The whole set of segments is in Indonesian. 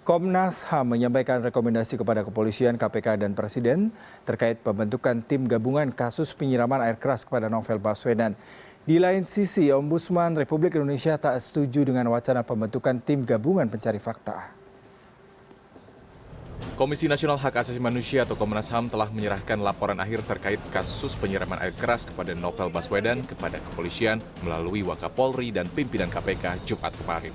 Komnas HAM menyampaikan rekomendasi kepada kepolisian, KPK, dan Presiden terkait pembentukan tim gabungan kasus penyiraman air keras kepada Novel Baswedan. Di lain sisi, Ombudsman Republik Indonesia tak setuju dengan wacana pembentukan tim gabungan pencari fakta. Komisi Nasional Hak Asasi Manusia atau Komnas HAM telah menyerahkan laporan akhir terkait kasus penyiraman air keras kepada Novel Baswedan kepada kepolisian melalui Wakapolri dan pimpinan KPK Jumat kemarin.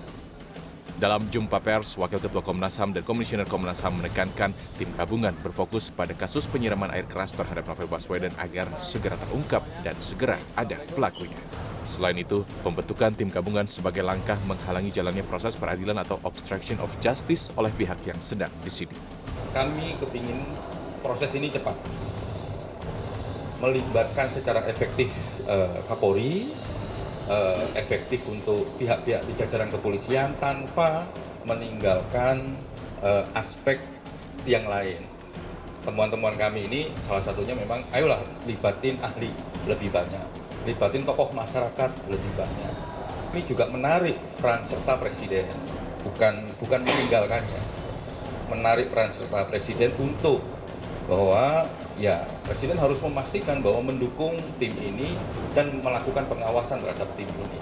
Dalam jumpa pers, Wakil Ketua Komnas HAM dan Komisioner Komnas HAM menekankan tim gabungan berfokus pada kasus penyiraman air keras terhadap Novel Baswedan agar segera terungkap dan segera ada pelakunya. Selain itu, pembentukan tim gabungan sebagai langkah menghalangi jalannya proses peradilan atau obstruction of justice oleh pihak yang sedang disidik. Kami kepingin proses ini cepat, melibatkan secara efektif Kapolri, efektif untuk pihak-pihak di jajaran kepolisian tanpa meninggalkan aspek yang lain. Temuan-temuan kami ini salah satunya memang, ayolah libatin ahli lebih banyak, libatin tokoh masyarakat lebih banyak. Ini juga menarik peran serta presiden, bukan meninggalkannya, menarik peran serta presiden untuk bahwa ya presiden harus memastikan bahwa mendukung tim ini dan melakukan pengawasan terhadap tim ini.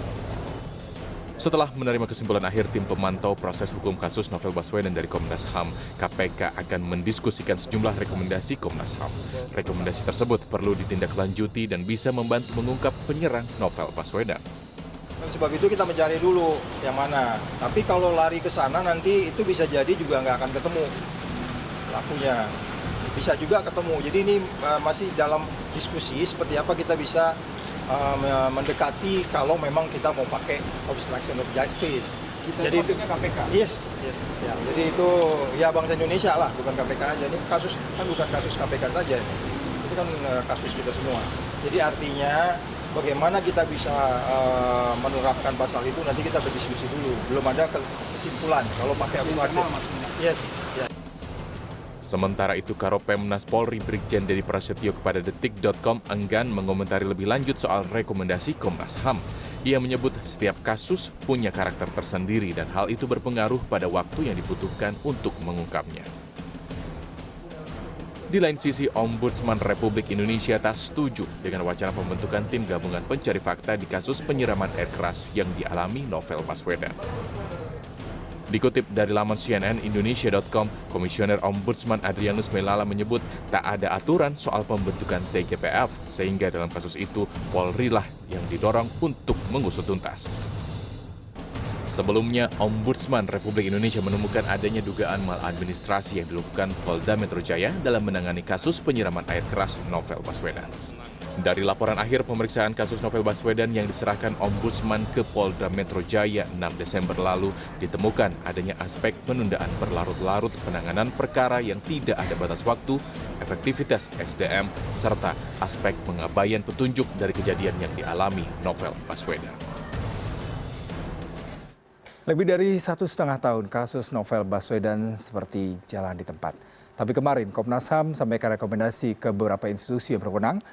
Setelah menerima kesimpulan akhir tim pemantau proses hukum kasus Novel Baswedan dari Komnas HAM, KPK akan mendiskusikan sejumlah rekomendasi Komnas HAM. Rekomendasi tersebut perlu ditindaklanjuti dan bisa membantu mengungkap penyerang Novel Baswedan. Sebab itu kita mencari dulu yang mana. Tapi kalau lari ke sana nanti itu bisa jadi juga nggak akan ketemu pelakunya. Bisa juga ketemu. Jadi ini masih dalam diskusi seperti apa kita bisa mendekati kalau memang kita mau pakai obstruction of justice. Jadi itu KPK. Yes. Ya, jadi itu ya bangsa Indonesia lah, bukan KPK aja. Ini kasus kan bukan kasus KPK saja. Itu kan kasus kita semua. Jadi artinya bagaimana kita bisa menerapkan pasal itu nanti kita berdiskusi dulu. Belum ada kesimpulan kalau pakai obstruction. Yes. Ya. Sementara itu, Karopemnas Polri Brigjen Dedi Prasetyo kepada Detik.com enggan mengomentari lebih lanjut soal rekomendasi Komnas HAM. Ia menyebut setiap kasus punya karakter tersendiri dan hal itu berpengaruh pada waktu yang dibutuhkan untuk mengungkapnya. Di lain sisi, Ombudsman Republik Indonesia tak setuju dengan wacana pembentukan tim gabungan pencari fakta di kasus penyiraman air keras yang dialami Novel Baswedan. Dikutip dari laman cnnindonesia.com, Komisioner Ombudsman Adrianus Melala menyebut tak ada aturan soal pembentukan TGPF, sehingga dalam kasus itu Polri lah yang didorong untuk mengusut tuntas. Sebelumnya, Ombudsman Republik Indonesia menemukan adanya dugaan maladministrasi yang dilakukan Polda Metro Jaya dalam menangani kasus penyiraman air keras Novel Baswedan. Dari laporan akhir pemeriksaan kasus Novel Baswedan yang diserahkan Ombudsman ke Polda Metro Jaya 6 Desember lalu, ditemukan adanya aspek penundaan berlarut-larut penanganan perkara yang tidak ada batas waktu, efektivitas SDM, serta aspek pengabaian petunjuk dari kejadian yang dialami Novel Baswedan. Lebih dari 1,5 tahun kasus Novel Baswedan seperti jalan di tempat. Tapi kemarin Komnas HAM sampaikan rekomendasi ke beberapa institusi yang berwenang.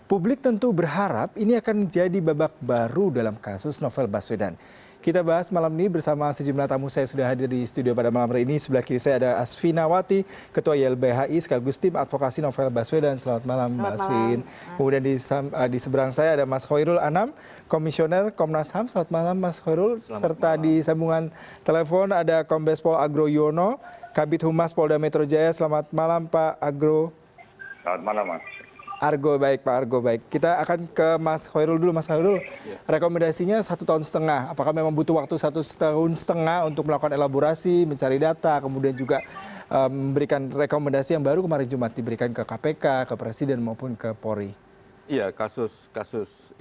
Publik tentu berharap ini akan jadi babak baru dalam kasus Novel Baswedan. Kita bahas malam ini bersama sejumlah tamu. Saya sudah hadir di studio pada malam hari ini. Sebelah kiri saya ada Asfinawati, Ketua YLBHI sekaligus tim advokasi Novel Baswedan. Selamat malam, Mbak Asvin. Kemudian di seberang saya ada Mas Khoirul Anam, Komisioner Komnas HAM. Selamat malam, Mas Khoirul. Serta di sambungan telepon ada Kombes Pol Agro Yuwono, Kabid Humas Polda Metro Jaya. Selamat malam, Pak Agro. Selamat malam, Mas. Argo baik, Pak Argo baik. Kita akan ke Mas Khoirul dulu. Mas Khoirul, rekomendasinya 1,5 tahun. Apakah memang butuh waktu 1,5 tahun untuk melakukan elaborasi, mencari data, kemudian juga memberikan rekomendasi yang baru kemarin Jumat diberikan ke KPK, ke Presiden maupun ke Polri? Iya, kasus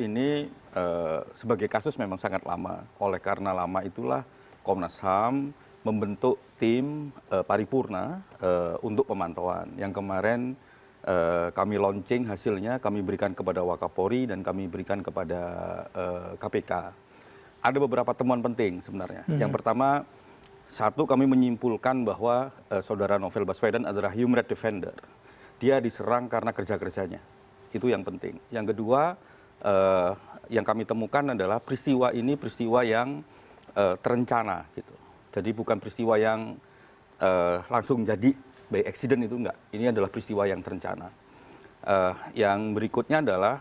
ini sebagai kasus memang sangat lama. Oleh karena lama itulah Komnas HAM membentuk tim paripurna untuk pemantauan. Yang kemarin kami launching hasilnya, kami berikan kepada Wakapolri dan kami berikan kepada KPK. Ada beberapa temuan penting sebenarnya. Yang pertama, satu, kami menyimpulkan bahwa saudara Novel Baswedan adalah human rights defender. Dia diserang karena kerja-kerjanya. Itu yang penting. Yang kedua, yang kami temukan adalah peristiwa ini peristiwa yang terencana gitu. Jadi bukan peristiwa yang langsung jadi by accident itu enggak. Ini adalah peristiwa yang terencana. Yang berikutnya adalah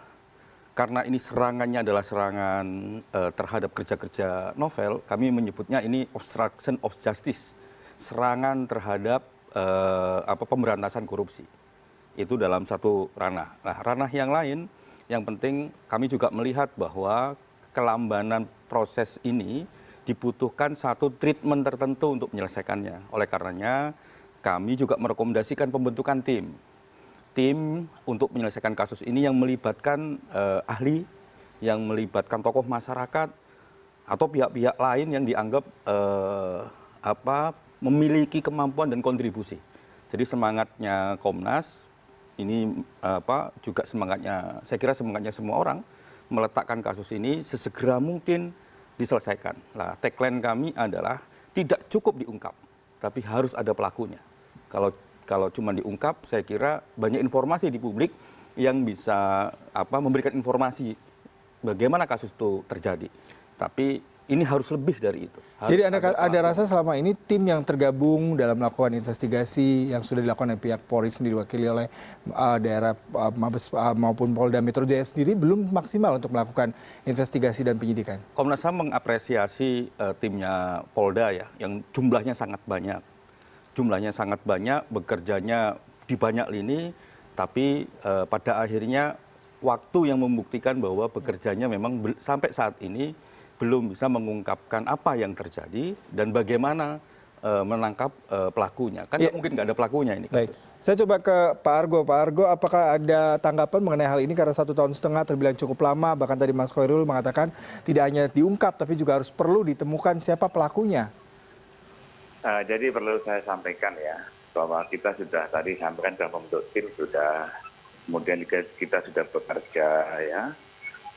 karena ini serangannya adalah serangan terhadap kerja-kerja novel, kami menyebutnya ini obstruction of justice, serangan terhadap pemberantasan korupsi. Itu dalam satu ranah. Nah, ranah yang lain, yang penting kami juga melihat bahwa kelambanan proses ini dibutuhkan satu treatment tertentu untuk menyelesaikannya. Oleh karenanya, kami juga merekomendasikan pembentukan tim untuk menyelesaikan kasus ini yang melibatkan ahli, yang melibatkan tokoh masyarakat atau pihak-pihak lain yang dianggap memiliki kemampuan dan kontribusi. Jadi semangatnya Komnas ini juga semangatnya, saya kira semangatnya semua orang meletakkan kasus ini sesegera mungkin diselesaikan. Nah, tagline kami adalah tidak cukup diungkap, tapi harus ada pelakunya. Kalau cuma diungkap, saya kira banyak informasi di publik yang bisa memberikan informasi bagaimana kasus itu terjadi. Tapi ini harus lebih dari itu. Jadi ada rasa selama ini tim yang tergabung dalam melakukan investigasi yang sudah dilakukan oleh pihak Polri sendiri diwakili oleh daerah Mabes maupun Polda Metro Jaya sendiri belum maksimal untuk melakukan investigasi dan penyidikan. Komnas HAM mengapresiasi timnya Polda ya, yang jumlahnya sangat banyak. Bekerjanya di banyak lini, tapi pada akhirnya waktu yang membuktikan bahwa bekerjanya memang sampai saat ini belum bisa mengungkapkan apa yang terjadi dan bagaimana menangkap pelakunya. Kan mungkin nggak ada pelakunya ini. Baik, saya coba ke Pak Argo. Pak Argo, apakah ada tanggapan mengenai hal ini karena 1,5 tahun terbilang cukup lama, bahkan tadi Mas Khairul mengatakan tidak hanya diungkap tapi juga harus perlu ditemukan siapa pelakunya. Jadi perlu saya sampaikan ya, bahwa kita sudah tadi sampaikan dalam membentuk tim sudah, kemudian kita sudah bekerja ya,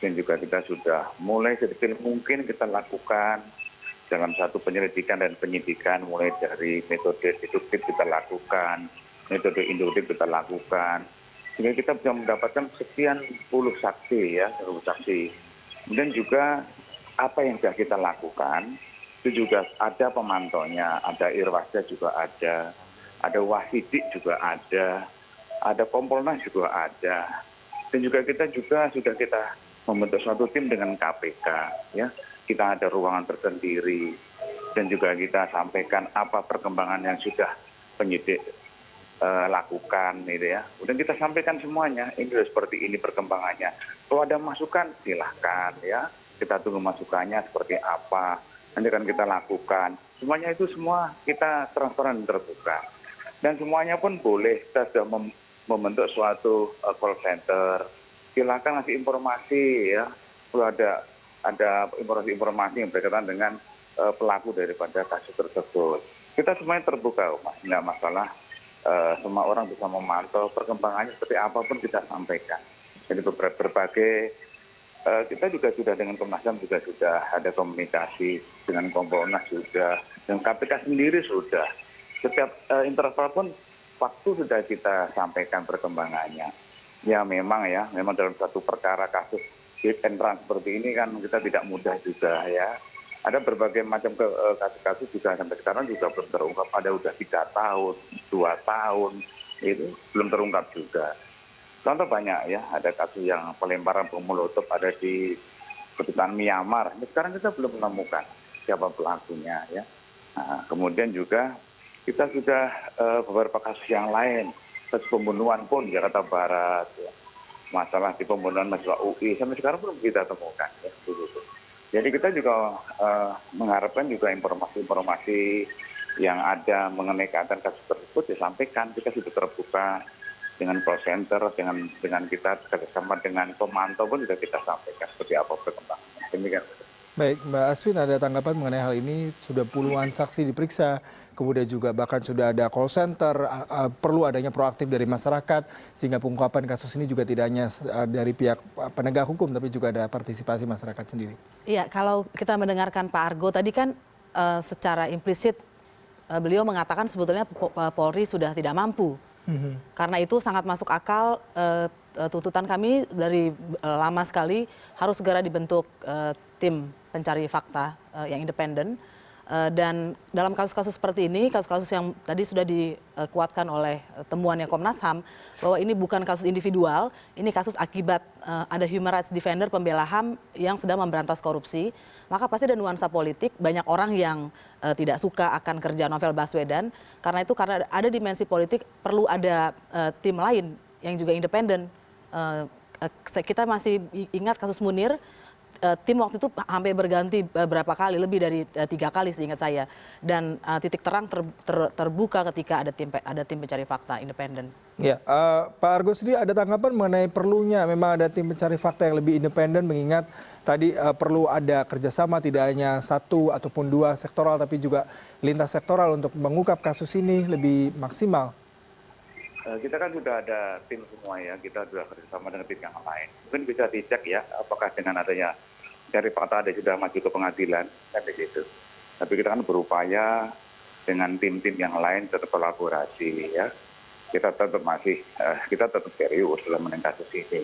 dan juga kita sudah mulai sedetail mungkin kita lakukan dalam satu penyelidikan dan penyidikan, mulai dari metode deduktif kita lakukan, metode induktif kita lakukan, sehingga kita bisa mendapatkan sekian puluh saksi ya, Kemudian juga apa yang sudah kita lakukan, itu juga ada pemantaunya, ada Irwasda juga ada Wasidik juga ada Kompolnas juga ada, dan juga kita sudah kita membentuk suatu tim dengan KPK, ya kita ada ruangan tersendiri, dan juga kita sampaikan apa perkembangan yang sudah penyidik lakukan, gitu ya. Kemudian kita sampaikan semuanya, ini seperti ini perkembangannya. Kalau ada masukan silahkan, ya kita tunggu masukannya seperti apa. Nanti akan kita lakukan. Semuanya itu semua kita transparan dan terbuka. Dan semuanya pun boleh, kita sudah membentuk suatu call center. Silakan ngasih informasi ya. Kalau ada informasi-informasi yang berkaitan dengan pelaku daripada kasus tersebut. Kita semuanya terbuka, Mas. Nggak masalah. Semua orang bisa memantau perkembangannya seperti apapun kita sampaikan. Jadi berbagai kita juga sudah dengan Komnas HAM juga sudah ada komunikasi dengan Kompolnas sudah, dan KPK sendiri sudah. Setiap interval pun waktu sudah kita sampaikan perkembangannya. Ya memang dalam satu perkara kasus hit and run seperti ini kan kita tidak mudah juga ya. Ada berbagai macam kasus-kasus juga sampai sekarang juga belum terungkap. Ada udah 3 tahun, 2 tahun, itu belum terungkap juga. Contoh banyak ya, ada kasus yang pelemparan bom molotov ada di kedutaan Myanmar. Sekarang kita belum menemukan siapa pelakunya ya. Nah, kemudian juga kita sudah beberapa kasus yang lain, kasus pembunuhan pun di Jakarta Barat, ya. Masalah di pembunuhan mahasiswa UI sampai sekarang belum kita temukan ya. Jadi kita juga mengharapkan juga informasi-informasi yang ada mengenai keadaan kasus tersebut disampaikan. Kita sudah terbuka dengan call center, dengan kita kerjasama dengan pemantau pun sudah kita sampaikan seperti apa perkembangannya. Demikian. Baik, Mbak Asvin, ada tanggapan mengenai hal ini? Sudah puluhan saksi diperiksa, kemudian juga bahkan sudah ada call center, perlu adanya proaktif dari masyarakat, sehingga pengungkapan kasus ini juga tidak hanya dari pihak penegak hukum, tapi juga ada partisipasi masyarakat sendiri. Iya, kalau kita mendengarkan Pak Argo tadi kan secara implisit beliau mengatakan sebetulnya Polri sudah tidak mampu. Karena itu sangat masuk akal, tuntutan kami dari lama sekali harus segera dibentuk tim pencari fakta yang independen Dan dalam kasus-kasus seperti ini, kasus-kasus yang tadi sudah dikuatkan oleh temuannya Komnas HAM, bahwa ini bukan kasus individual, ini kasus akibat ada human rights defender, pembela HAM yang sedang memberantas korupsi, maka pasti ada nuansa politik, banyak orang yang tidak suka akan kerja Novel Baswedan, karena itu karena ada dimensi politik, perlu ada tim lain yang juga independen. Kita masih ingat kasus Munir, tim waktu itu hampir berganti berapa kali, lebih dari 3 kali seingat saya. Dan titik terang terbuka ketika ada tim pencari fakta independen. Ya, Pak Argo sendiri ada tanggapan mengenai perlunya memang ada tim pencari fakta yang lebih independen, mengingat tadi perlu ada kerjasama tidak hanya 1 ataupun 2 sektoral, tapi juga lintas sektoral untuk mengungkap kasus ini lebih maksimal. Kita kan sudah ada tim semua ya, kita sudah kerjasama dengan tim yang lain. Mungkin bisa dicek ya, apakah dengan adanya cari fakta ada sudah maju ke pengadilan, kan begitu. Tapi kita kan berupaya dengan tim-tim yang lain tetap kolaborasi ya. Kita tetap serius dalam menangani kasus ini.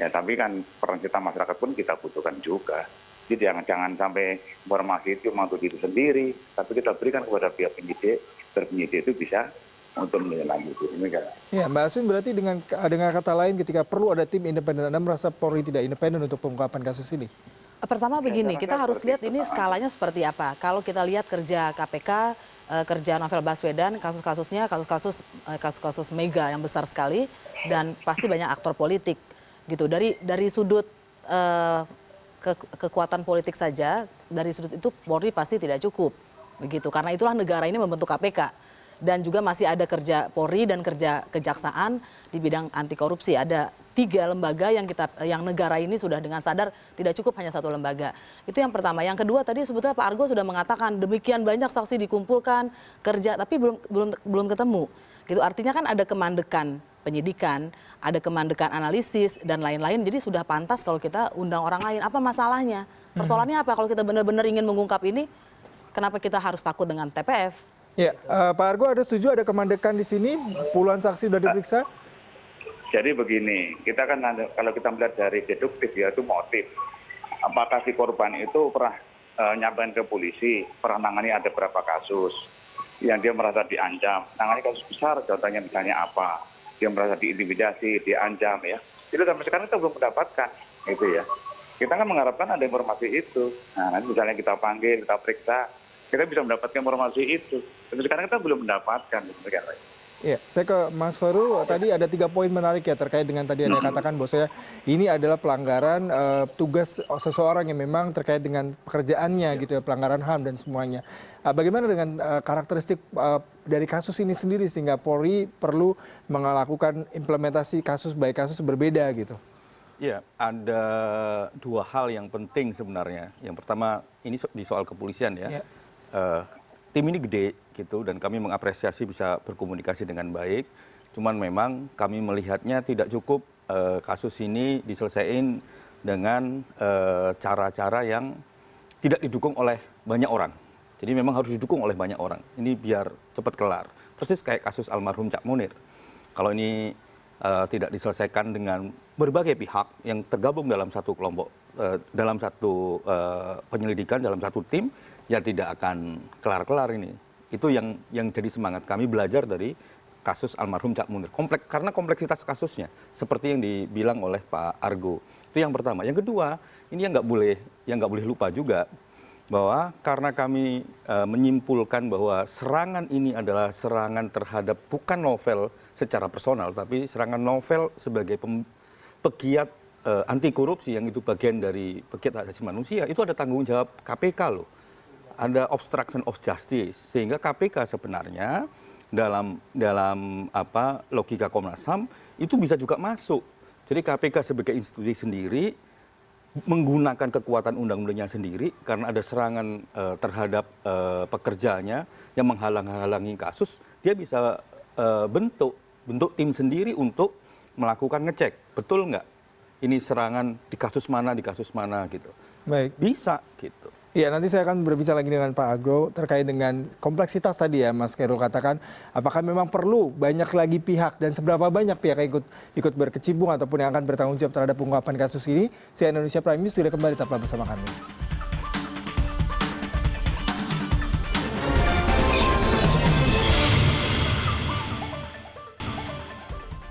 Ya, tapi kan peran kita masyarakat pun kita butuhkan juga. Jadi jangan sampai informasi itu cuma untuk diri sendiri, tapi kita berikan kepada pihak penyidik, penyidik itu bisa untuk menindaklanjuti. Ya, Mbak Aswin, berarti dengan kata lain ketika perlu ada tim independen, Anda merasa Polri tidak independen untuk pengungkapan kasus ini? Pertama begini, kita harus lihat ini skalanya seperti apa. Kalau kita lihat kerja KPK, kerja Novel Baswedan, kasus-kasus mega yang besar sekali, dan pasti banyak aktor politik gitu. Dari sudut kekuatan politik saja, dari sudut itu Polri pasti tidak cukup begitu. Karena itulah negara ini membentuk KPK. Dan juga masih ada kerja Polri dan kerja kejaksaan di bidang anti korupsi. Ada 3 lembaga yang negara ini sudah dengan sadar tidak cukup hanya 1 lembaga. Itu yang pertama. Yang kedua tadi sebetulnya Pak Argo sudah mengatakan demikian banyak saksi dikumpulkan kerja tapi belum ketemu. Gitu artinya kan ada kemandekan penyidikan, ada kemandekan analisis dan lain-lain. Jadi sudah pantas kalau kita undang orang lain. Apa masalahnya? Persoalannya apa? Kalau kita benar-benar ingin mengungkap ini, kenapa kita harus takut dengan TPF? Ya, Pak Argo ada setuju ada kemandekan di sini, puluhan saksi sudah diperiksa? Jadi begini, kita kan kalau kita melihat dari deduktif ya itu motif. Apakah si korban itu pernah nyampein ke polisi, pernah nangani ada berapa kasus yang dia merasa diancam. Nangani kasus besar, contohnya misalnya apa? Dia merasa diintimidasi, diancam ya. Itu sampai sekarang kita belum mendapatkan, itu ya. Kita kan mengharapkan ada informasi itu. Nah, nanti misalnya kita panggil, kita periksa, kita bisa mendapatkan informasi itu. Tapi sekarang kita belum mendapatkan. Ya, saya ke Mas Khairul, tadi ada 3 poin menarik ya terkait dengan tadi Anda katakan bahwa ini adalah pelanggaran tugas seseorang yang memang terkait dengan pekerjaannya gitu ya, pelanggaran HAM dan semuanya. Bagaimana dengan karakteristik dari kasus ini sendiri sehingga Polri perlu melakukan implementasi kasus baik kasus berbeda gitu? Ya, ada 2 hal yang penting sebenarnya. Yang pertama ini di soal kepolisian ya. Tim ini gede gitu dan kami mengapresiasi bisa berkomunikasi dengan baik. Cuman memang kami melihatnya tidak cukup kasus ini diselesaikan dengan cara-cara yang tidak didukung oleh banyak orang. Jadi memang harus didukung oleh banyak orang. Ini biar cepat kelar. Persis kayak kasus almarhum Cak Munir. Kalau ini tidak diselesaikan dengan berbagai pihak yang tergabung dalam satu kelompok, dalam satu penyelidikan, dalam satu tim, ya tidak akan kelar-kelar ini. Itu yang jadi semangat kami belajar dari kasus almarhum Cak Munir. Karena kompleksitas kasusnya, seperti yang dibilang oleh Pak Argo. Itu yang pertama. Yang kedua, ini yang nggak boleh lupa juga, bahwa karena kami menyimpulkan bahwa serangan ini adalah serangan terhadap bukan Novel secara personal, tapi serangan Novel sebagai pegiat anti korupsi yang itu bagian dari pegiat hak asasi manusia, itu ada tanggung jawab KPK loh. Ada obstruction of justice, sehingga KPK sebenarnya dalam logika Komnas HAM itu bisa juga masuk. Jadi KPK sebagai institusi sendiri menggunakan kekuatan undang-undangnya sendiri karena ada serangan terhadap pekerjaannya yang menghalang-halangi kasus, dia bisa bentuk tim sendiri untuk melakukan ngecek, betul nggak ini serangan di kasus mana gitu. Baik. Bisa gitu. Ya, nanti saya akan berbicara lagi dengan Pak Argo terkait dengan kompleksitas tadi ya Mas Khairul katakan, apakah memang perlu banyak lagi pihak dan seberapa banyak pihak yang ikut berkecimpung ataupun yang akan bertanggung jawab terhadap pengungkapan kasus ini. CNN Indonesia Prime News sudah kembali, tetaplah bersama kami.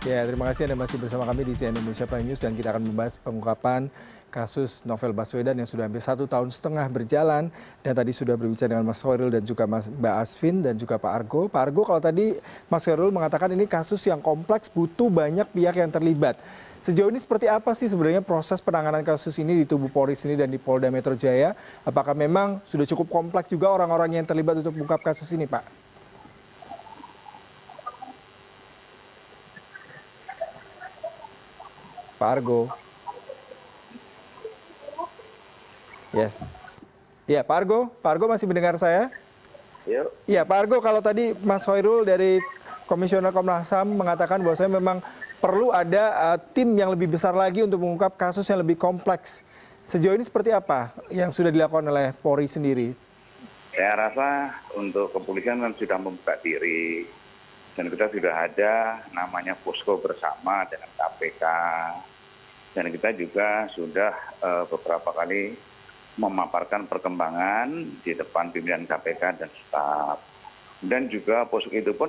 Ya, terima kasih Anda masih bersama kami di CNN Indonesia Prime News dan kita akan membahas pengungkapan kasus Novel Baswedan yang sudah hampir 1,5 tahun berjalan dan tadi sudah berbicara dengan Mas Khairul dan juga Mbak Asvin dan juga Pak Argo. Pak Argo, kalau tadi Mas Khairul mengatakan ini kasus yang kompleks, butuh banyak pihak yang terlibat. Sejauh ini seperti apa sih sebenarnya proses penanganan kasus ini di tubuh Polri sendiri dan di Polda Metro Jaya? Apakah memang sudah cukup kompleks juga orang-orang yang terlibat untuk mengungkap kasus ini, Pak? Pak Argo. Yes. Ya, Pak Argo masih mendengar saya? Yuk. Iya, Pak Argo, kalau tadi Mas Khairul dari Komisioner Komnas HAM mengatakan bahwa saya memang perlu ada tim yang lebih besar lagi untuk mengungkap kasus yang lebih kompleks. Sejauh ini seperti apa yang sudah dilakukan oleh Polri sendiri? Saya rasa untuk kepolisian kan sudah membuka diri dan kita sudah ada namanya posko bersama dengan KPK dan kita juga sudah beberapa kali memaparkan perkembangan di depan pimpinan KPK dan staf. Dan juga posko itu pun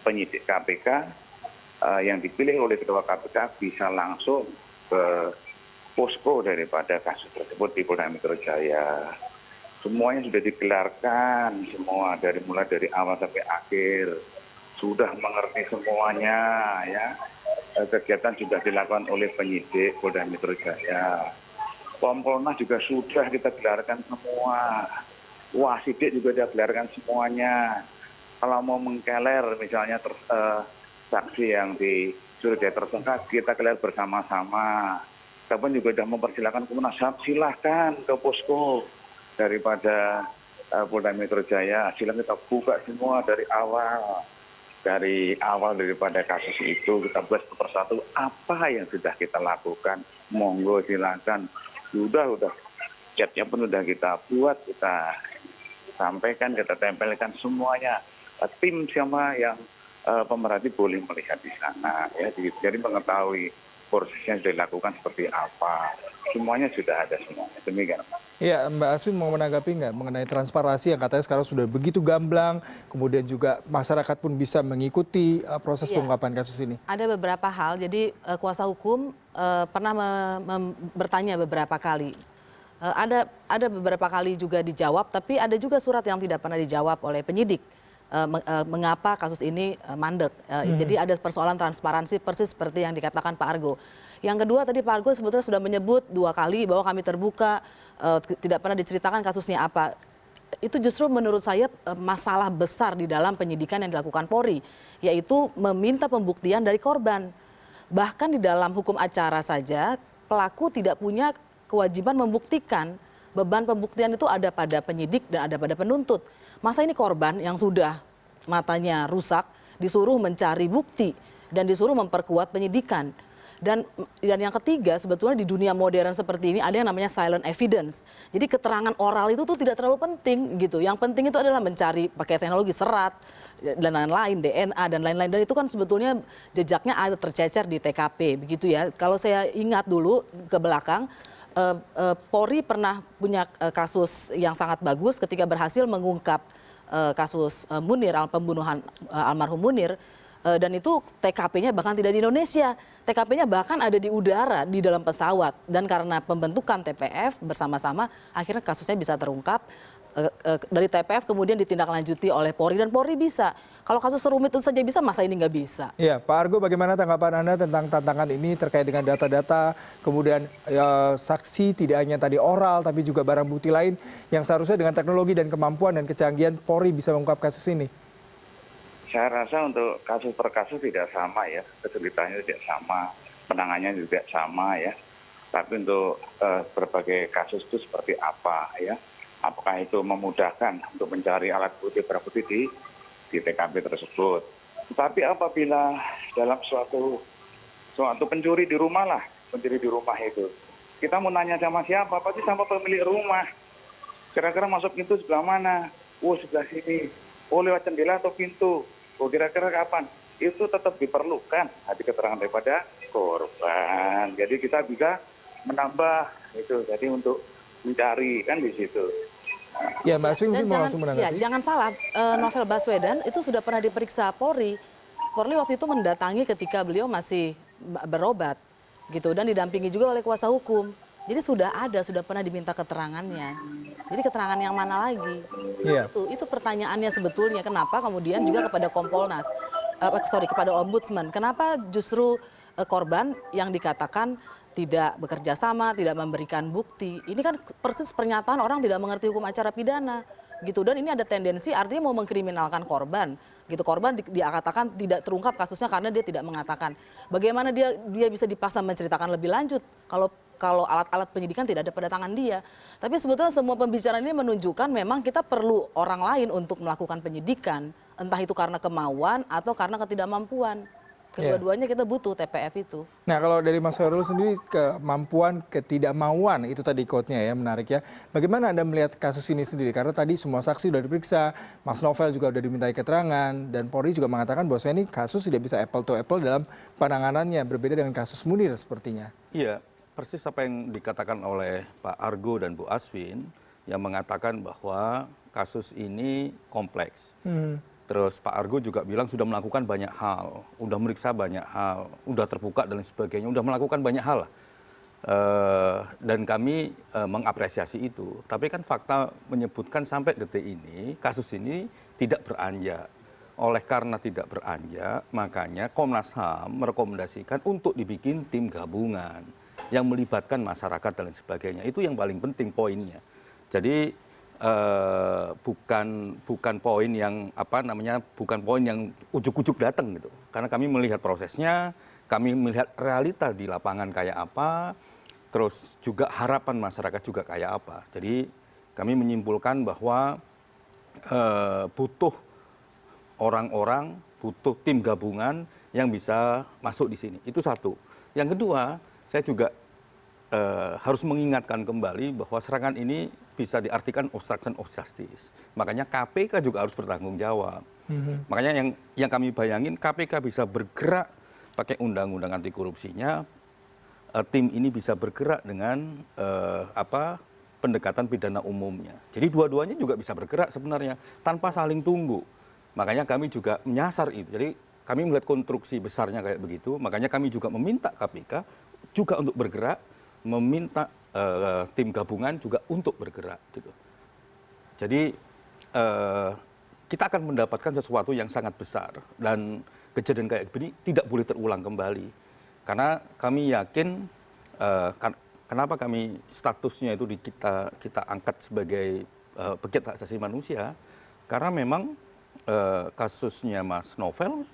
penyidik KPK yang dipilih oleh ketua KPK bisa langsung ke posko daripada kasus tersebut di Polda Metro Jaya. Semuanya sudah digelarkan, semua mulai dari awal sampai akhir sudah mengerti semuanya, ya. Kegiatan sudah dilakukan oleh penyidik Polda Metro Jaya. Kompolnas juga sudah kita gelarkan semua. Wasidik juga sudah gelarkan semuanya. Kalau mau mengkeler misalnya saksi yang disuruh dia tersangka, kita keler bersama-sama. Kita pun juga sudah mempersilahkan Komnas HAM, silahkan ke posko daripada Polda Metro Jaya. Silakan kita buka semua dari awal. Dari awal daripada kasus itu kita bahas satu persatu apa yang sudah kita lakukan. Monggo silakan. Sudah chatnya pun sudah kita buat, kita sampaikan, kita tempelkan semuanya. Tim sama yang pemerhati boleh melihat di sana, ya. Jadi mengetahui prosesnya sudah dilakukan seperti apa. Semuanya sudah ada semua. Demikian. Ya, Mbak Asvin mau menanggapi nggak mengenai transparansi yang katanya sekarang sudah begitu gamblang, kemudian juga masyarakat pun bisa mengikuti proses pengungkapan kasus ini? Ada beberapa hal, jadi kuasa hukum pernah bertanya beberapa kali. Ada beberapa kali juga dijawab, tapi ada juga surat yang tidak pernah dijawab oleh penyidik. Mengapa kasus ini mandek. Jadi ada persoalan transparansi persis seperti yang dikatakan Pak Argo. Yang kedua tadi Pak Argo sebetulnya sudah menyebut 2 kali bahwa kami terbuka, tidak pernah diceritakan kasusnya apa. Itu justru menurut saya masalah besar di dalam penyidikan yang dilakukan Polri, yaitu meminta pembuktian dari korban. Bahkan di dalam hukum acara saja pelaku tidak punya kewajiban membuktikan, beban pembuktian itu ada pada penyidik dan ada pada penuntut. Masa ini korban yang sudah matanya rusak disuruh mencari bukti dan disuruh memperkuat penyidikan. Dan yang ketiga sebetulnya di dunia modern seperti ini ada yang namanya silent evidence. Jadi keterangan oral itu tuh tidak terlalu penting gitu. Yang penting itu adalah mencari pakai teknologi serat dan lain-lain, DNA dan lain-lain. Dan itu kan sebetulnya jejaknya ada tercecer di TKP begitu ya. Kalau saya ingat dulu ke belakang, Polri pernah punya kasus yang sangat bagus ketika berhasil mengungkap kasus Munir, pembunuhan almarhum Munir, dan itu TKP-nya bahkan tidak di Indonesia, TKP-nya bahkan ada di udara, di dalam pesawat, dan karena pembentukan TPF bersama-sama akhirnya kasusnya bisa terungkap. Dari TPF kemudian ditindaklanjuti oleh Polri dan Polri bisa. Kalau kasus serumit itu saja bisa, masa ini nggak bisa? Ya, Pak Argo, bagaimana tanggapan Anda tentang tantangan ini terkait dengan data-data, kemudian saksi tidak hanya tadi oral, tapi juga barang bukti lain yang seharusnya dengan teknologi dan kemampuan dan kecanggihan Polri bisa mengungkap kasus ini? Saya rasa untuk kasus per kasus tidak sama ya, kesulitannya tidak sama, penanganannya juga sama ya. Tapi untuk berbagai kasus itu seperti apa ya? Apakah itu memudahkan untuk mencari alat bukti barang bukti di TKP tersebut. Tetapi apabila dalam suatu pencuri di rumah lah, pencuri di rumah itu, kita mau nanya sama siapa? Pasti sama pemilik rumah. Kira-kira masuk pintu sebelah mana? Oh, sebelah sini. Oh, lewat jendela atau pintu. Oh, kira-kira kapan? Itu tetap diperlukan hati keterangan daripada korban. Jadi kita bisa menambah itu. Jadi untuk mencari kan di situ. Ya, Mbak Asvin mungkin mau langsung menanggapi. Ya, jangan salah, Novel Baswedan itu sudah pernah diperiksa Polri Polri waktu itu mendatangi ketika beliau masih berobat gitu dan didampingi juga oleh kuasa hukum. Jadi sudah pernah diminta keterangannya. Jadi keterangan yang mana lagi? Iya. Itu pertanyaannya sebetulnya. Kenapa kemudian juga kepada Kompolnas, kepada Ombudsman, kenapa justru korban yang dikatakan tidak bekerja sama, tidak memberikan bukti. Ini kan persis pernyataan orang tidak mengerti hukum acara pidana gitu, dan ini ada tendensi artinya mau mengkriminalkan korban gitu. Korban dia katakan tidak terungkap kasusnya karena dia tidak mengatakan. Bagaimana dia bisa dipaksa menceritakan lebih lanjut kalau alat-alat penyidikan tidak ada pada tangan dia. Tapi sebetulnya semua pembicaraan ini menunjukkan memang kita perlu orang lain untuk melakukan penyidikan, entah itu karena kemauan atau karena ketidakmampuan. Kedua-duanya kita butuh TPF itu. Nah, kalau dari Mas Khairul sendiri, kemampuan, ketidakmauan, itu tadi quote-nya ya, menarik ya. Bagaimana Anda melihat kasus ini sendiri? Karena tadi semua saksi sudah diperiksa, Mas Novel juga sudah dimintai keterangan, dan Polri juga mengatakan bahwa ini kasus tidak bisa apple to apple dalam penanganannya, berbeda dengan kasus Munir sepertinya. Iya, persis apa yang dikatakan oleh Pak Argo dan Bu Asvin, yang mengatakan bahwa kasus ini kompleks. Terus Pak Argo juga bilang sudah melakukan banyak hal, sudah meriksa banyak hal, sudah terbuka dan sebagainya, sudah melakukan banyak hal lah. Dan kami mengapresiasi itu. Tapi kan fakta menyebutkan sampai detik ini, kasus ini tidak beranjak. Oleh karena tidak beranjak, makanya Komnas HAM merekomendasikan untuk dibikin tim gabungan yang melibatkan masyarakat dan lain sebagainya. Itu yang paling penting poinnya. Jadi bukan poin yang bukan poin yang ujuk-ujuk datang gitu. Karena kami melihat prosesnya, kami melihat realita di lapangan kayak apa, terus juga harapan masyarakat juga kayak apa. Jadi kami menyimpulkan bahwa butuh orang-orang, butuh tim gabungan yang bisa masuk di sini. Itu satu. Yang kedua, saya juga harus mengingatkan kembali bahwa serangan ini bisa diartikan obstruction of justice. Makanya KPK juga harus bertanggung jawab. Makanya yang kami bayangin, KPK bisa bergerak pakai undang-undang anti korupsinya, tim ini bisa bergerak dengan pendekatan pidana umumnya. Jadi dua-duanya juga bisa bergerak sebenarnya tanpa saling tunggu. Makanya kami juga menyasar itu. Jadi kami melihat konstruksi besarnya kayak begitu. Makanya kami juga meminta KPK juga untuk bergerak, meminta tim gabungan juga untuk bergerak gitu. Jadi kita akan mendapatkan sesuatu yang sangat besar, dan kejadian kayak begini tidak boleh terulang kembali. Karena kami yakin, kenapa kami statusnya itu kita angkat sebagai pegiat hak asasi manusia, karena memang kasusnya Mas Novel,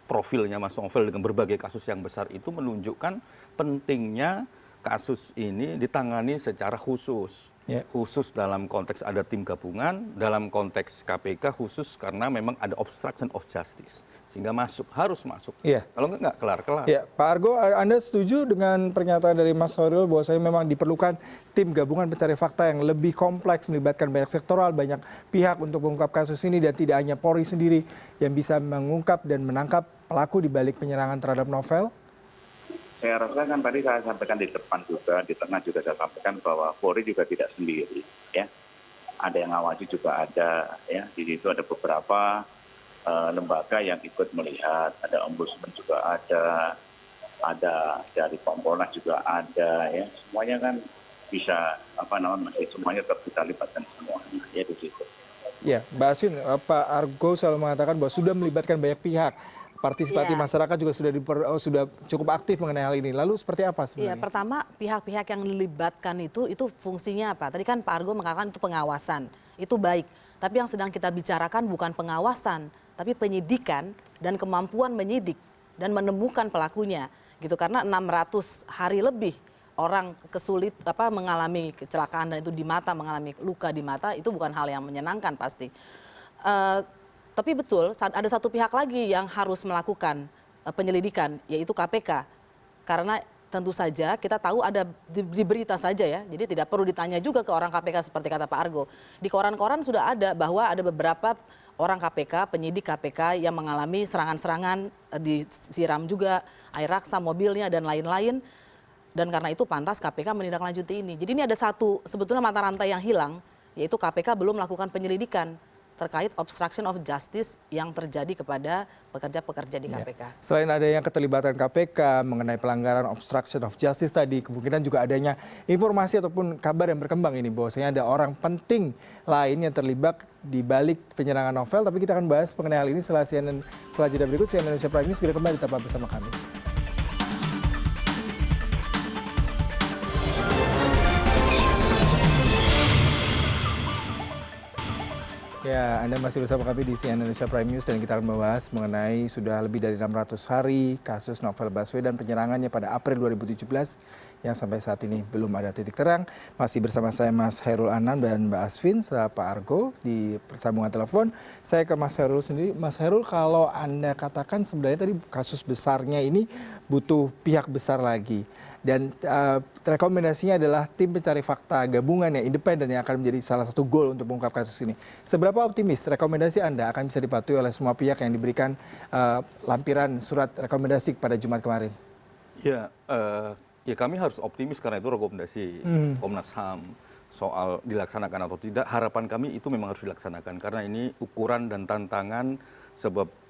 profilnya Mas Novel dengan berbagai kasus yang besar itu menunjukkan pentingnya kasus ini ditangani secara khusus. Khusus dalam konteks ada tim gabungan, dalam konteks KPK khusus karena memang ada obstruction of justice. Sehingga harus masuk. Kalau nggak kelar-kelar. Pak Argo, Anda setuju dengan pernyataan dari Mas Khairul bahwa memang diperlukan tim gabungan pencari fakta yang lebih kompleks, melibatkan banyak sektoral, banyak pihak untuk mengungkap kasus ini, dan tidak hanya Polri sendiri yang bisa mengungkap dan menangkap pelaku di balik penyerangan terhadap Novel? Saya rasa kan tadi saya sampaikan di depan juga, di tengah juga saya sampaikan bahwa Polri juga tidak sendiri, ya. Ada yang ngawasi juga ada, ya. Di situ ada beberapa lembaga yang ikut melihat, ada Ombudsman juga ada dari Kompolnas juga ada, ya. Semuanya kan bisa semuanya tetap kita libatkan semuanya, ya di situ. Ya, Mbak Asvin, Pak Argo selalu mengatakan bahwa sudah melibatkan banyak pihak. Partisipasi masyarakat juga sudah cukup aktif mengenai hal ini. Lalu seperti apa sebenarnya? Pertama, pihak-pihak yang dilibatkan itu fungsinya apa? Tadi kan Pak Argo mengatakan itu pengawasan, itu baik. Tapi yang sedang kita bicarakan bukan pengawasan, tapi penyidikan dan kemampuan menyidik dan menemukan pelakunya, gitu. Karena 600 hari lebih orang mengalami kecelakaan dan itu di mata, mengalami luka di mata, itu bukan hal yang menyenangkan pasti. Tapi betul, ada satu pihak lagi yang harus melakukan penyelidikan, yaitu KPK. Karena tentu saja kita tahu ada di berita saja ya, jadi tidak perlu ditanya juga ke orang KPK seperti kata Pak Argo. Di koran-koran sudah ada bahwa ada beberapa orang KPK, penyidik KPK yang mengalami serangan-serangan, disiram juga air raksa, mobilnya dan lain-lain. Dan karena itu pantas KPK menindaklanjuti ini. Jadi ini ada satu sebetulnya mata rantai yang hilang, yaitu KPK belum melakukan penyelidikan terkait obstruction of justice yang terjadi kepada pekerja-pekerja di KPK. Selain adanya keterlibatan KPK mengenai pelanggaran obstruction of justice tadi, kemungkinan juga adanya informasi ataupun kabar yang berkembang ini bahwasanya ada orang penting lain yang terlibat di balik penyerangan novel. Tapi kita akan bahas mengenai hal ini setelah jeda berikut. CNN Indonesia Prime News segera kembali, tetap bersama kami. Ya, Anda masih bersama kami di CNN Indonesia Prime News dan kita akan membahas mengenai sudah lebih dari 600 hari kasus Novel Baswedan penyerangannya pada April 2017 yang sampai saat ini belum ada titik terang. Masih bersama saya Mas Hairul Anam dan Mbak Asvin serta Pak Argo di sambungan telepon. Saya ke Mas Hairul sendiri. Mas Hairul, kalau Anda katakan sebenarnya tadi kasus besarnya ini butuh pihak besar lagi. Dan rekomendasinya adalah tim pencari fakta gabungan yang independen yang akan menjadi salah satu goal untuk mengungkap kasus ini. Seberapa optimis rekomendasi Anda akan bisa dipatuhi oleh semua pihak yang diberikan lampiran surat rekomendasi pada Jumat kemarin? Ya kami harus optimis karena itu rekomendasi Komnas HAM soal dilaksanakan atau tidak. Harapan kami itu memang harus dilaksanakan karena ini ukuran dan tantangan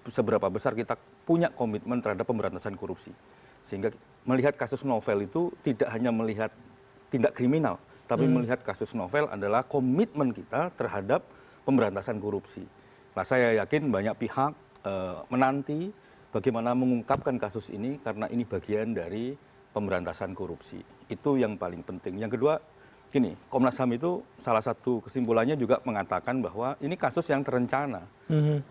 seberapa besar kita punya komitmen terhadap pemberantasan korupsi. Sehingga melihat kasus novel itu tidak hanya melihat tindak kriminal, tapi melihat kasus novel adalah komitmen kita terhadap pemberantasan korupsi. Nah, saya yakin banyak pihak menanti bagaimana mengungkapkan kasus ini karena ini bagian dari pemberantasan korupsi. Itu yang paling penting. Yang kedua, gini, Komnas HAM itu salah satu kesimpulannya juga mengatakan bahwa ini kasus yang terencana.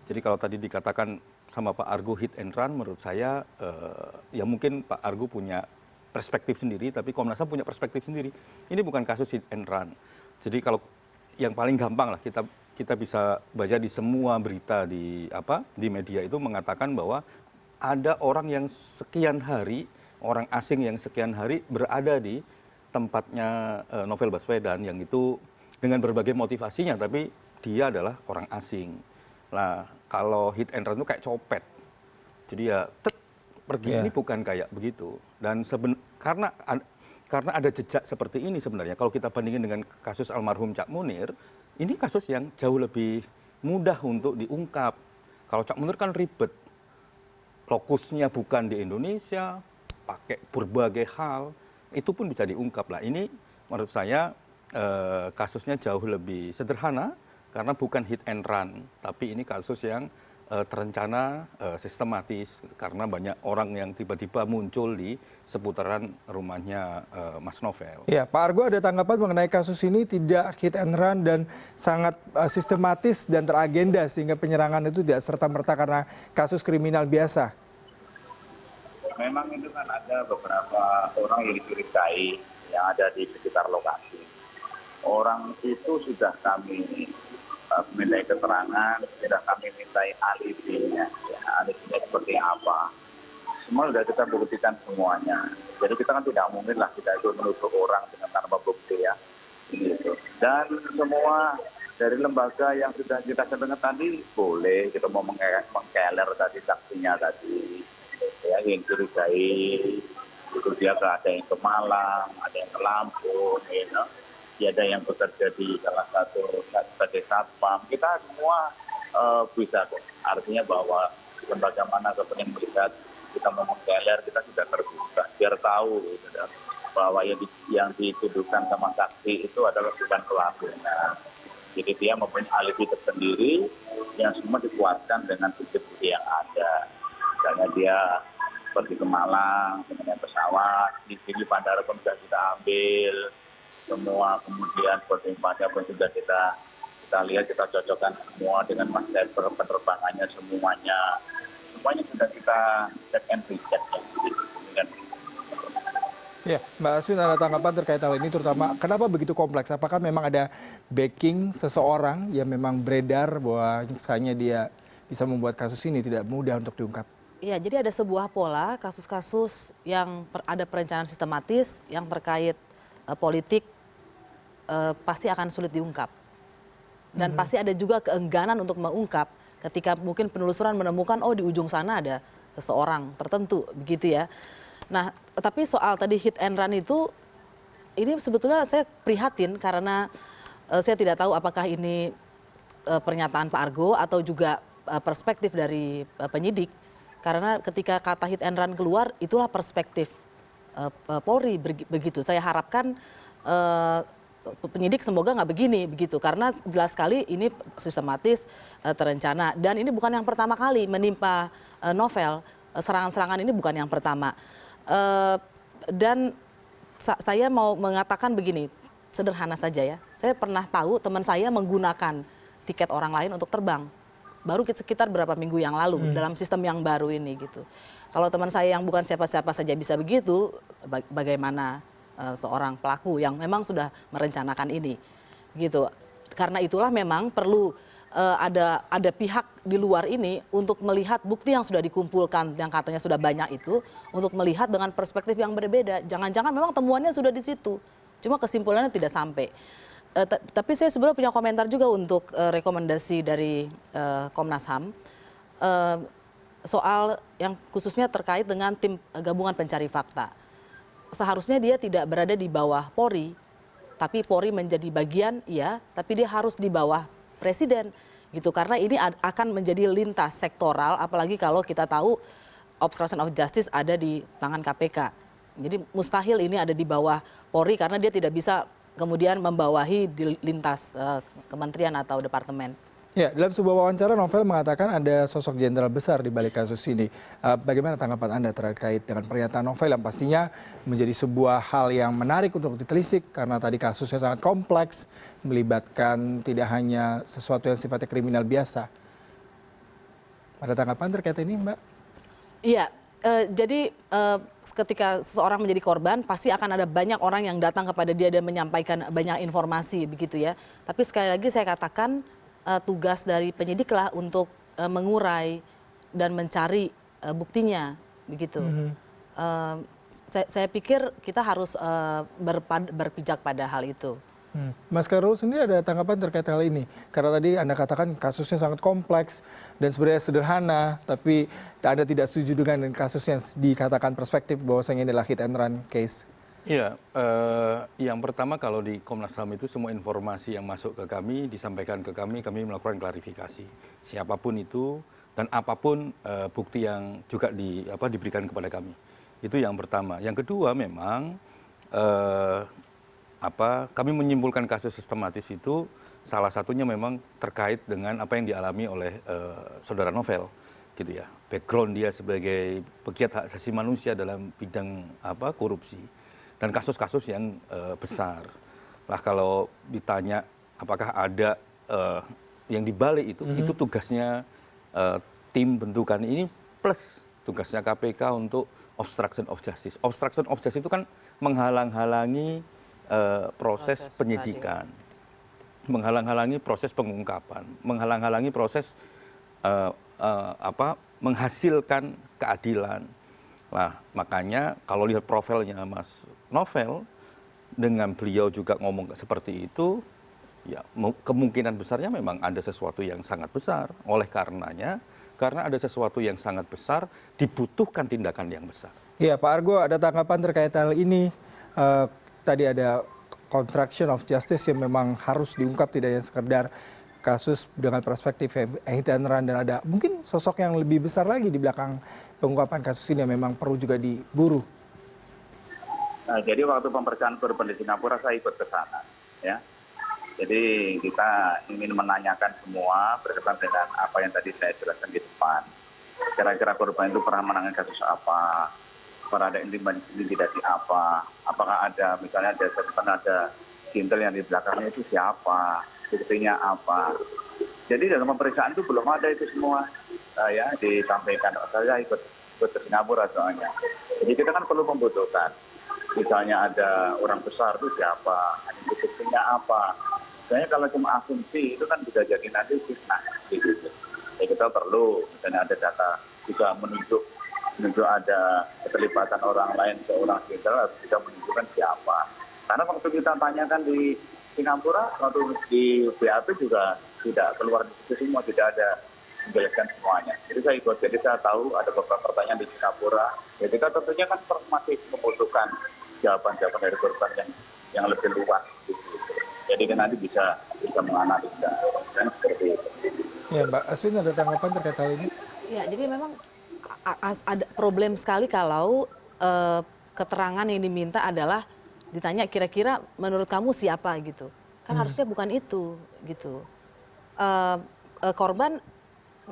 Jadi kalau tadi dikatakan sama Pak Argo hit and run, menurut saya ya mungkin Pak Argo punya perspektif sendiri, tapi Komnas HAM punya perspektif sendiri. Ini bukan kasus hit and run. Jadi kalau yang paling gampang lah kita bisa baca di semua berita di media itu mengatakan bahwa ada orang yang sekian hari, orang asing yang sekian hari berada di tempatnya Novel Baswedan yang itu dengan berbagai motivasinya, tapi dia adalah orang asing. Nah, kalau hit and run itu kayak copet. Jadi ya pergi ini bukan kayak begitu. Dan karena ada jejak seperti ini sebenarnya, kalau kita bandingin dengan kasus almarhum Cak Munir, ini kasus yang jauh lebih mudah untuk diungkap. Kalau Cak Munir kan ribet. Lokusnya bukan di Indonesia, pakai berbagai hal, itu pun bisa diungkap lah. Ini menurut saya kasusnya jauh lebih sederhana, karena bukan hit and run, tapi ini kasus yang terencana, sistematis, karena banyak orang yang tiba-tiba muncul di seputaran rumahnya Mas Novel. Ya, Pak Argo ada tanggapan mengenai kasus ini tidak hit and run dan sangat sistematis dan teragenda sehingga penyerangan itu tidak serta-merta karena kasus kriminal biasa? Memang itu kan ada beberapa orang yang dicurigai yang ada di sekitar lokasi. Orang itu sudah kami minta keterangan, sudah kami mintai alibinya, alibinya seperti apa. Semua sudah kita buktikan semuanya. Jadi kita kan tidak mungkin lah kita itu menuduh orang dengan tanpa bukti ya. Gitu. Dan semua dari lembaga yang sudah kita sebutkan tadi boleh kita mau mengkeler tadi saksinya tadi, ya yang curigai itu dia ada yang ke Malang, ada yang ke Lampung, you know. Ada yang bekerja di salah satu sebagai satpam, kita semua bisa kok. Artinya bahwa lembaga mana yang melihat kita mau mengkeler, kita sudah terbuka biar tahu gitu, bahwa yang dituduhkan sama saksi itu adalah bukan pelakunya. Jadi dia mempunyai alibi tersendiri yang semua dikuatkan dengan bukti-bukti yang ada. Misalnya dia pergi ke Malang dengan pesawat, di sini bandara pun sudah kita ambil. Semua kemudian boarding-nya pun sudah kita lihat, kita cocokkan semua dengan maskapai penerbangannya semuanya sudah kita check and recheck ya. Ya, Mbak Asvin ada tanggapan terkait hal ini, terutama kenapa begitu kompleks? Apakah memang ada backing seseorang yang memang beredar bahwa misalnya dia bisa membuat kasus ini tidak mudah untuk diungkap? Iya, jadi ada sebuah pola kasus-kasus yang ada perencanaan sistematis yang terkait politik pasti akan sulit diungkap. Dan pasti ada juga keengganan untuk mengungkap ketika mungkin penelusuran menemukan di ujung sana ada seseorang tertentu begitu ya. Nah, tapi soal tadi hit and run itu, ini sebetulnya saya prihatin karena saya tidak tahu apakah ini pernyataan Pak Argo atau juga perspektif dari penyidik, karena ketika kata hit and run keluar, itulah perspektif Polri begitu. Saya harapkan penyidik semoga nggak begini begitu, karena jelas sekali ini sistematis, terencana, dan ini bukan yang pertama kali menimpa novel. Serangan-serangan ini bukan yang pertama. Dan saya mau mengatakan begini, sederhana saja ya. Saya pernah tahu teman saya menggunakan tiket orang lain untuk terbang. Baru sekitar berapa minggu yang lalu dalam sistem yang baru ini gitu. Kalau teman saya yang bukan siapa-siapa saja bisa begitu, bagaimana seorang pelaku yang memang sudah merencanakan ini gitu. Karena itulah memang perlu ada pihak di luar ini untuk melihat bukti yang sudah dikumpulkan yang katanya sudah banyak itu, untuk melihat dengan perspektif yang berbeda. Jangan-jangan memang temuannya sudah di situ, cuma kesimpulannya tidak sampai. Tapi saya sebenarnya punya komentar juga untuk rekomendasi dari Komnas HAM soal yang khususnya terkait dengan tim gabungan pencari fakta. Seharusnya dia tidak berada di bawah Polri, tapi Polri menjadi bagian, ya, tapi dia harus di bawah Presiden, gitu. Karena ini akan menjadi lintas sektoral, apalagi kalau kita tahu obstruction of justice ada di tangan KPK. Jadi mustahil ini ada di bawah Polri karena dia tidak bisa kemudian membawahi di lintas kementerian atau departemen. Ya, dalam sebuah wawancara Novel mengatakan ada sosok jenderal besar di balik kasus ini. Bagaimana tanggapan Anda terkait dengan pernyataan Novel yang pastinya menjadi sebuah hal yang menarik untuk ditelisik karena tadi kasusnya sangat kompleks, melibatkan tidak hanya sesuatu yang sifatnya kriminal biasa. Ada tanggapan terkait ini, Mbak? Iya, jadi ketika seseorang menjadi korban pasti akan ada banyak orang yang datang kepada dia dan menyampaikan banyak informasi begitu ya. Tapi sekali lagi saya katakan tugas dari penyidiklah untuk mengurai dan mencari buktinya begitu. Saya pikir kita harus berpijak pada hal itu. Mas Khairul sendiri ada tanggapan terkait hal ini? Karena tadi Anda katakan kasusnya sangat kompleks dan sebenarnya sederhana, tapi Anda tidak setuju dengan kasus yang dikatakan perspektif bahwasanya ini adalah hit and run case. Iya, yang pertama kalau di Komnas HAM itu semua informasi yang masuk ke kami disampaikan ke kami melakukan klarifikasi. Siapapun itu dan apapun bukti yang juga diberikan kepada kami. Itu yang pertama. Yang kedua memang kami menyimpulkan kasus sistematis itu salah satunya memang terkait dengan apa yang dialami oleh saudara Novel, gitu ya. Background dia sebagai pegiat hak asasi manusia dalam bidang korupsi. Dan kasus-kasus yang besar. Lah kalau ditanya apakah ada yang dibalik itu tugasnya tim bentukan ini plus tugasnya KPK untuk obstruction of justice. Obstruction of justice itu kan menghalang-halangi proses penyidikan, menghalang-halangi proses pengungkapan, menghalang-halangi proses menghasilkan keadilan. Nah, makanya kalau lihat profilnya Mas Novel, dengan beliau juga ngomong seperti itu, ya kemungkinan besarnya memang ada sesuatu yang sangat besar. Oleh karenanya, karena ada sesuatu yang sangat besar, dibutuhkan tindakan yang besar. Iya, Pak Argo, ada tanggapan terkait hal ini? Tadi ada obstruction of justice yang memang harus diungkap, tidak hanya sekedar kasus dengan perspektif hit and run, dan ada mungkin sosok yang lebih besar lagi di belakang pengungkapan kasus ini yang memang perlu juga diburu. Nah, jadi waktu pemeriksaan korban di Singapura saya ikut ke sana, ya. Jadi kita ingin menanyakan semua berkaitan dengan apa yang tadi saya jelaskan di depan. Kira-kira korban itu pernah menangani kasus apa, pernah ada intimidasi apa, apakah ada misalnya ada kintel yang di belakangnya itu siapa, buktinya apa. Jadi dalam pemeriksaan itu belum ada itu semua ya disampaikan. Saya ikut ke Singapura soalnya. Jadi kita kan perlu membutuhkan. Misalnya ada orang besar itu siapa, buktinya apa. Misalnya kalau cuma asumsi itu kan bisa jadi nanti fitnah. Gitu. Ya kita perlu, misalnya ada data juga menunjuk ada keterlibatan orang lain seorang jenderal harus bisa menunjukkan siapa. Karena waktu kita tanyakan di Singapura, waktu di BAP juga tidak keluar di situ semua, tidak ada menjelaskan semuanya. Jadi saya ikut, jadi saya tahu ada beberapa pertanyaan di Singapura. Ya kita tentunya kan masih membutuhkan jawaban-jawaban dari korban yang lebih luas. Gitu. Jadi kan nanti bisa menganalisa kan seperti itu. Ya, Mbak Aswin ada tanggapan terkait hal ini? Ya, jadi memang ada problem sekali kalau keterangan yang diminta adalah ditanya kira-kira menurut kamu siapa gitu. Kan harusnya bukan itu gitu. Korban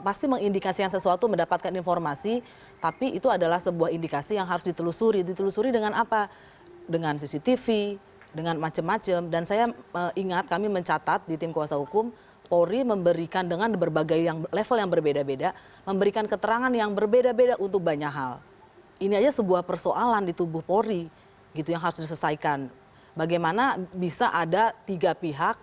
pasti mengindikasikan sesuatu, mendapatkan informasi, tapi itu adalah sebuah indikasi yang harus ditelusuri. Ditelusuri dengan apa? Dengan CCTV, dengan macam-macam. Dan saya ingat kami mencatat di tim kuasa hukum, Polri memberikan dengan berbagai level yang berbeda-beda, memberikan keterangan yang berbeda-beda untuk banyak hal. Ini aja sebuah persoalan di tubuh Polri gitu yang harus diselesaikan. Bagaimana bisa ada 3 pihak,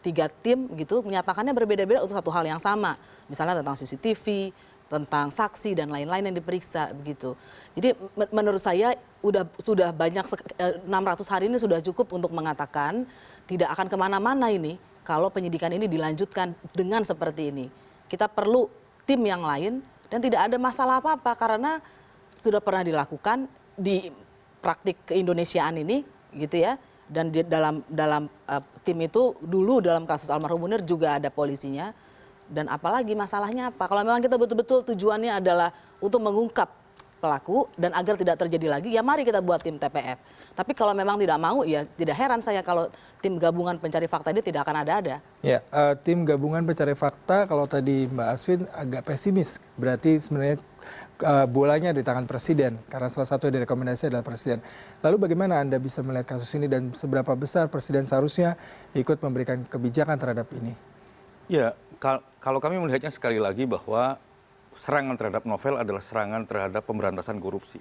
3 tim gitu menyatakannya berbeda-beda untuk satu hal yang sama. Misalnya tentang CCTV, tentang saksi dan lain-lain yang diperiksa begitu. Jadi menurut saya sudah banyak 600 hari ini sudah cukup untuk mengatakan tidak akan kemana-mana ini kalau penyidikan ini dilanjutkan dengan seperti ini. Kita perlu tim yang lain dan tidak ada masalah apa-apa karena sudah pernah dilakukan di praktik keindonesiaan ini gitu ya. Dan di dalam tim itu dulu dalam kasus almarhum Munir juga ada polisinya. Dan apalagi masalahnya apa? Kalau memang kita betul-betul tujuannya adalah untuk mengungkap pelaku dan agar tidak terjadi lagi, ya mari kita buat tim TPF. Tapi kalau memang tidak mau, ya tidak heran saya kalau tim gabungan pencari fakta ini tidak akan ada-ada. Ya, tim gabungan pencari fakta kalau tadi Mbak Aswin agak pesimis, berarti sebenarnya bolanya di tangan Presiden karena salah satu yang direkomendasi adalah Presiden. Lalu bagaimana Anda bisa melihat kasus ini dan seberapa besar Presiden seharusnya ikut memberikan kebijakan terhadap ini? Ya, kalau kami melihatnya sekali lagi bahwa serangan terhadap novel adalah serangan terhadap pemberantasan korupsi.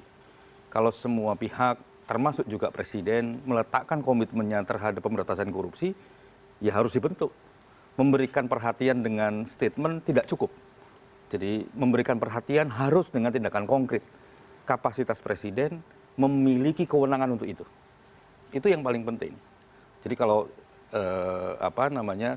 Kalau semua pihak, termasuk juga Presiden, meletakkan komitmennya terhadap pemberantasan korupsi, ya harus dibentuk. Memberikan perhatian dengan statement tidak cukup. Jadi memberikan perhatian harus dengan tindakan konkret. Kapasitas Presiden memiliki kewenangan untuk itu. Itu yang paling penting. Jadi kalau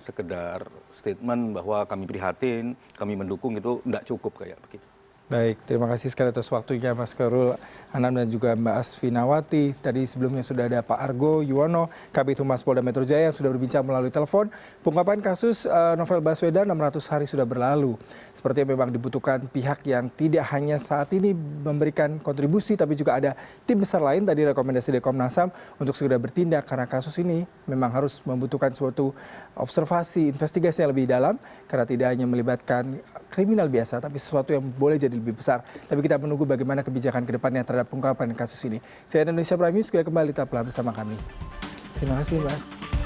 sekedar statement bahwa kami prihatin, kami mendukung itu tidak cukup kayak begitu. Baik, terima kasih sekali atas waktunya Mas Khairul Anam dan juga Mbak Asfinawati. Tadi sebelumnya sudah ada Pak Argo Yuwono, Kabid Humas Polda Metro Jaya yang sudah berbincang melalui telepon. Pengungkapan kasus Novel Baswedan 600 hari sudah berlalu. Sepertinya memang dibutuhkan pihak yang tidak hanya saat ini memberikan kontribusi, tapi juga ada tim besar lain, tadi rekomendasi dari Komnas HAM, untuk segera bertindak karena kasus ini memang harus membutuhkan suatu observasi, investigasi yang lebih dalam, karena tidak hanya melibatkan kriminal biasa, tapi sesuatu yang boleh jadi lebih besar. Tapi kita menunggu bagaimana kebijakan ke depannya terhadap pengungkapan kasus ini. Saya Indonesia Prime News, segera kembali tetaplah bersama kami. Terima kasih, Mbak.